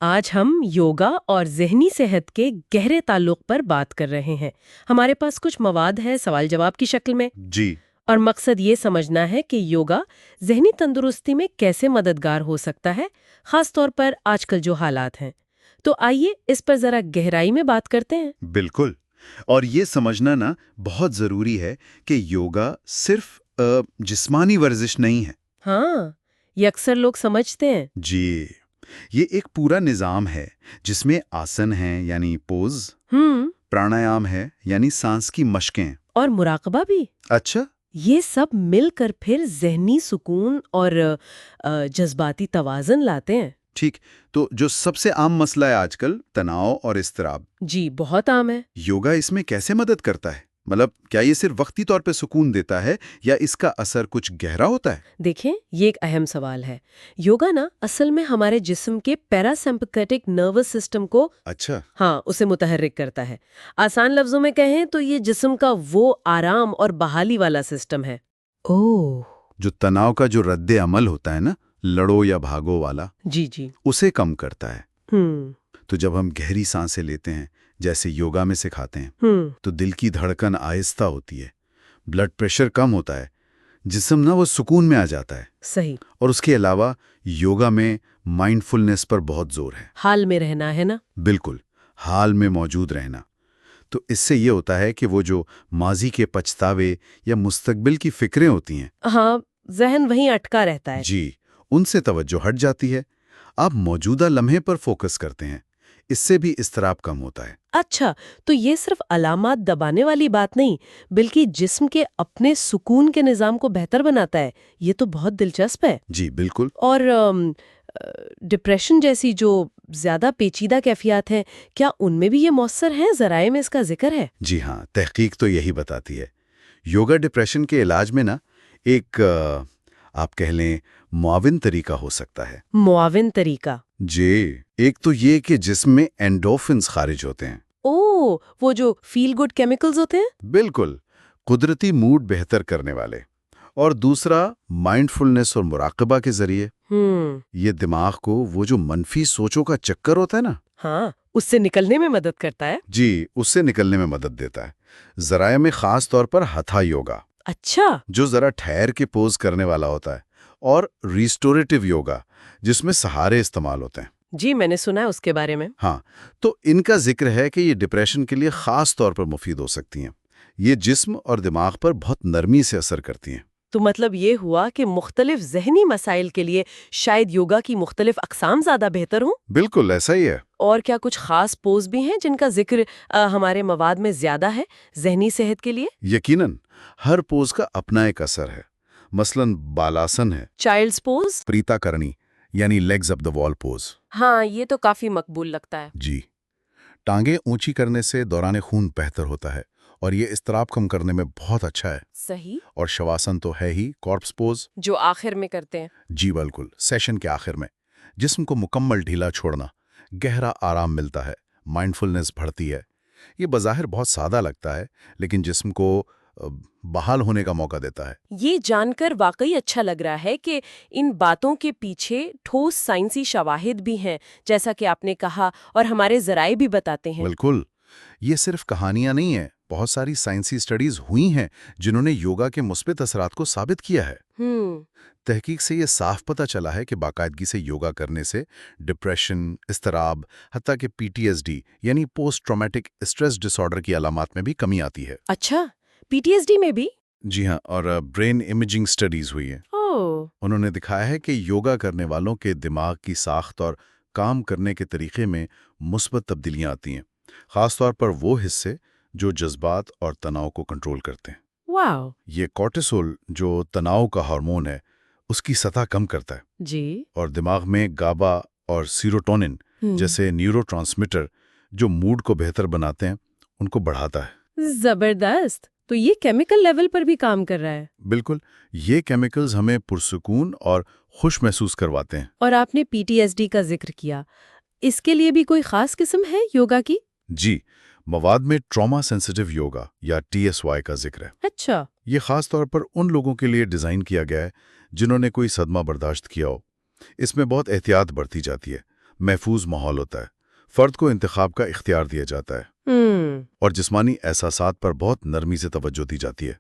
آج ہم یوگا اور ذہنی صحت کے گہرے تعلق پر بات کر رہے ہیں۔ ہمارے پاس کچھ مواد ہے سوال جواب کی شکل میں، جی اور مقصد یہ سمجھنا ہے کہ یوگا ذہنی تندرستی میں کیسے مددگار ہو سکتا ہے، خاص طور پر آج کل جو حالات ہیں۔ تو آئیے اس پر ذرا گہرائی میں بات کرتے ہیں۔ بالکل، اور یہ سمجھنا نا بہت ضروری ہے کہ یوگا صرف جسمانی ورزش نہیں ہے۔ ہاں، یہ اکثر لوگ سمجھتے ہیں۔ جی، یہ ایک پورا نظام ہے جس میں آسن ہیں یعنی پوز، پرانایام ہے یعنی سانس کی مشقیں، اور مراقبہ بھی۔ اچھا، یہ سب مل کر پھر ذہنی سکون اور جذباتی توازن لاتے ہیں۔ ٹھیک۔ تو جو سب سے عام مسئلہ ہے آج کل، تناؤ اور اضطراب، جی، بہت عام ہے۔ یوگا اس میں کیسے مدد کرتا ہے؟ مطلب کیا یہ صرف وقتی طور پہ سکون دیتا ہے یا اس کا اثر کچھ گہرا ہوتا ہے؟ دیکھیں، یہ ایک اہم سوال ہے۔ یوگا نا اصل میں ہمارے جسم کے پیراسمپیتھیٹک نروس سسٹم کو اچھا، اسے متحرک کرتا ہے۔ آسان لفظوں میں کہیں تو یہ جسم کا وہ آرام اور بحالی والا سسٹم ہے۔ جو تناؤ کا جو رد عمل ہوتا ہے نا، لڑو یا بھاگو والا، جی جی۔ اسے کم کرتا ہے۔ ہم تو جب ہم گہری سانسیں لیتے ہیں جیسے یوگا میں سکھاتے ہیں تو دل کی دھڑکن آہستہ ہوتی ہے، بلڈ پریشر کم ہوتا ہے، جسم نا وہ سکون میں آ جاتا ہے۔ صحیح۔ اور اس کے علاوہ یوگا میں مائنڈ فلنس پر بہت زور ہے۔ حال میں رہنا ہے نا؟ بالکل، حال میں موجود رہنا۔ تو اس سے یہ ہوتا ہے کہ وہ جو ماضی کے پچھتاوے یا مستقبل کی فکریں ہوتی ہیں، ہاں، ذہن وہیں اٹکا رہتا ہے۔ جی، ان سے توجہ ہٹ جاتی ہے۔ آپ موجودہ لمحے پر فوکس کرتے ہیں، اس سے بھی اضطراب کم ہوتا ہے۔ اچھا، تو یہ صرف علامات دبانے والی بات نہیں، بلکہ جسم کے اپنے سکون کے نظام کو بہتر بناتا ہے۔ یہ تو بہت دلچسپ ہے۔ جی بالکل۔ اور ڈپریشن جیسی جو زیادہ پیچیدہ کیفیات ہیں، کیا ان میں بھی یہ مؤثر ہیں؟ ذرائع میں اس کا ذکر ہے؟ جی ہاں، تحقیق تو یہی بتاتی ہے۔ یوگا ڈپریشن کے علاج میں نا ایک آپ کہہ لیں معاون طریقہ ہو سکتا ہے۔ معاون طریقہ؟ جی، ایک تو یہ کہ جسم میں اینڈورفنز خارج ہوتے ہیں۔ وہ جو فیل گڈ کیمیکلز ہوتے ہیں؟ بالکل، قدرتی موڈ بہتر کرنے والے۔ اور دوسرا مائنڈ فلنس اور مراقبہ کے ذریعے یہ دماغ کو وہ جو منفی سوچوں کا چکر ہوتا ہے نا، ہاں، اس سے نکلنے میں مدد کرتا ہے۔ جی، اس سے نکلنے میں مدد دیتا ہے۔ ذرائع میں خاص طور پر ہتھا یوگا، اچھا، جو ذرا ٹھہر کے پوز کرنے والا ہوتا ہے، اور ریسٹوریٹیو یوگا جس میں سہارے استعمال ہوتے ہیں۔ جی، میں نے سنا ہے اس کے بارے میں۔ ہاں، تو ان کا ذکر ہے کہ یہ ڈپریشن کے لیے خاص طور پر مفید ہو سکتی ہیں۔ یہ جسم اور دماغ پر بہت نرمی سے اثر کرتی ہیں۔ تو مطلب یہ ہوا کہ مختلف ذہنی مسائل کے لیے شاید یوگا کی مختلف اقسام زیادہ بہتر ہوں؟ بالکل ایسا ہی ہے۔ اور کیا کچھ خاص پوز بھی ہیں جن کا ذکر ہمارے مواد میں زیادہ ہے ذہنی صحت کے لیے؟ یقیناً، ہر پوز کا اپنا ایک اثر ہے۔ مثلاً بالاسن ہے، چائلڈز پوز؟ پریتا کرنی یعنی لیگز اپ دا وال پوز۔ ہاں، یہ تو کافی مقبول لگتا ہے۔ جی، ٹانگیں اونچی کرنے سے دوران خون بہتر ہوتا ہے اور یہ اضطراب کم کرنے میں بہت اچھا ہے۔ صحیح۔ اور شواسن تو ہے ہی، کارپس پوز، جو آخر میں کرتے ہیں۔ جی بالکل، سیشن کے آخر میں جسم کو مکمل ڈھیلا چھوڑنا، گہرا آرام ملتا ہے، مائنڈ فلنس بڑھتی ہے۔ یہ بظاہر بہت سادہ لگتا ہے لیکن جسم کو بحال ہونے کا موقع دیتا ہے۔ یہ جان کر واقعی اچھا لگ رہا ہے کہ ان باتوں کے پیچھے ٹھوس سائنسی شواہد بھی ہیں، جیسا کہ آپ نے کہا، اور ہمارے ذرائع بھی بتاتے ہیں۔ بالکل، یہ صرف کہانیاں نہیں ہیں، بہت ساری سائنسی اسٹڈیز ہوئی ہیں جنہوں نے یوگا کے مثبت اثرات کو ثابت کیا ہے۔ تحقیق سے یہ صاف پتہ چلا ہے کہ باقاعدگی سے یوگا کرنے سے ڈپریشن، اضطراب، حتیٰ کہ PTSD یعنی post traumatic stress dis order کی علامات میں بھی کمی آتی ہے۔ اچھا، PTSD میں بھی؟ جی ہاں، اور برین امیجنگ اسٹڈیز ہوئی ہیں۔ انہوں نے دکھایا ہے کہ یوگا کرنے والوں کے دماغ کی ساخت اور کام کرنے کے طریقے میں مثبت تبدیلیاں آتی ہیں، خاص طور پر وہ حصے جو جذبات اور تناؤ کو کنٹرول کرتے ہیں۔ واو! یہ کورٹیسول جو تناؤ کا ہارمون ہے، اس کی سطح کم کرتا ہے۔ جی۔ اور دماغ میں گابا اور سیروٹونن جیسے نیورو ٹرانسمیٹر جو موڈ کو بہتر بناتے ہیں، ان کو بڑھاتا ہے۔ زبردست! تو یہ کیمیکل لیول پر بھی کام کر رہا ہے؟ بالکل، یہ کیمیکلز ہمیں پرسکون اور خوش محسوس کرواتے ہیں۔ اور آپ نے PTSD کا ذکر کیا، اس کے لیے بھی کوئی خاص قسم ہے یوگا کی؟ جی، مواد میں ٹراما سینسیٹیو یوگا یا TSY کا ذکر ہے۔ اچھا۔ یہ خاص طور پر ان لوگوں کے لیے ڈیزائن کیا گیا ہے جنہوں نے کوئی صدمہ برداشت کیا ہو۔ اس میں بہت احتیاط برتی جاتی ہے، محفوظ ماحول ہوتا ہے، فرد کو انتخاب کا اختیار دیا جاتا ہے اور جسمانی احساسات پر بہت نرمی سے توجہ دی جاتی ہے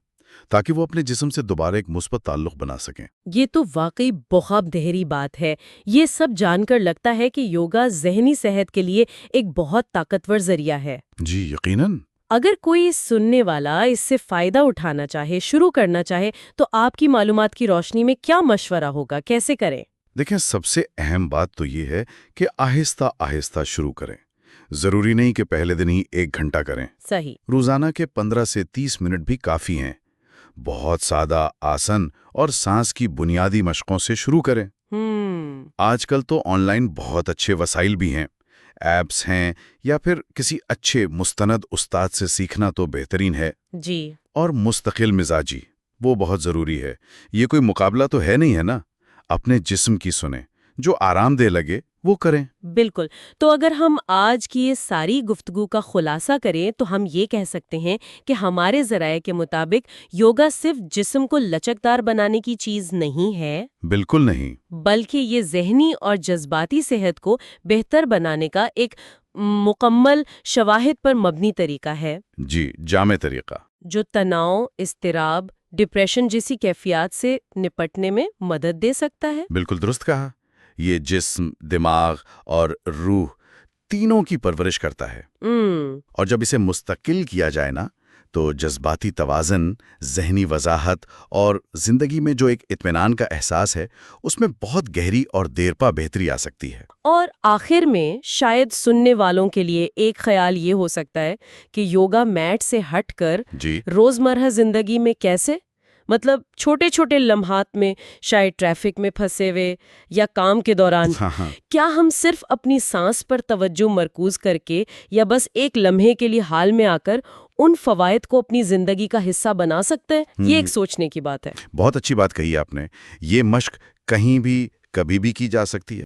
تاکہ وہ اپنے جسم سے دوبارہ ایک مثبت تعلق بنا سکیں۔ یہ تو واقعی بہت گہری بات ہے۔ یہ سب جان کر لگتا ہے کہ یوگا ذہنی صحت کے لیے ایک بہت طاقتور ذریعہ ہے۔ جی یقیناً۔ اگر کوئی سننے والا اس سے فائدہ اٹھانا چاہے، شروع کرنا چاہے، تو آپ کی معلومات کی روشنی میں کیا مشورہ ہوگا؟ کیسے کریں؟ دیکھیں، سب سے اہم بات تو یہ ہے کہ آہستہ آہستہ شروع کریں۔ ضروری نہیں کہ پہلے دن ہی 1 گھنٹہ کریں۔ صحیح۔ روزانہ کے 15 سے 30 منٹ بھی کافی ہیں۔ بہت سادہ آسن اور سانس کی بنیادی مشقوں سے شروع کریں۔ آج کل تو آن لائن بہت اچھے وسائل بھی ہیں، ایپس ہیں، یا پھر کسی اچھے مستند استاد سے سیکھنا تو بہترین ہے۔ جی۔ اور مستقل مزاجی، وہ بہت ضروری ہے۔ یہ کوئی مقابلہ تو ہے نہیں، ہے نا؟ اپنے جسم کی سنیں، جو آرام دہ لگے وہ کریں۔ بالکل۔ تو اگر ہم آج کی یہ ساری گفتگو کا خلاصہ کریں تو ہم یہ کہہ سکتے ہیں کہ ہمارے ذرائع کے مطابق یوگا صرف جسم کو لچکدار بنانے کی چیز نہیں ہے، بالکل نہیں، بلکہ یہ ذہنی اور جذباتی صحت کو بہتر بنانے کا ایک مکمل شواہد پر مبنی طریقہ ہے۔ جی، جامع طریقہ، جو تناؤ، اضطراب، ڈپریشن جیسی کیفیات سے نپٹنے میں مدد دے سکتا ہے۔ بالکل درست کہا۔ یہ جسم، دماغ اور روح تینوں کی پرورش کرتا ہے، اور جب اسے مستقل کیا جائے نا تو جذباتی توازن، ذہنی وضاحت اور زندگی میں جو ایک اطمینان کا احساس ہے، اس میں بہت گہری اور دیرپا بہتری آ سکتی ہے۔ اور آخر میں شاید سننے والوں کے لیے ایک خیال یہ ہو سکتا ہے کہ یوگا میٹ سے ہٹ کر جی، روزمرہ زندگی میں کیسے، مطلب چھوٹے چھوٹے لمحات میں، شاید ٹریفک میں پھنسے ہوئے یا کام کے دوران، کیا ہم صرف اپنی سانس پر توجہ مرکوز کر کے یا بس ایک لمحے کے لیے حال میں آ کر ان فوائد کو اپنی زندگی کا حصہ بنا سکتے ہیں؟ یہ ایک سوچنے کی بات ہے۔ بہت اچھی بات کہی آپ نے۔ یہ مشق کہیں بھی کبھی بھی کی جا سکتی ہے۔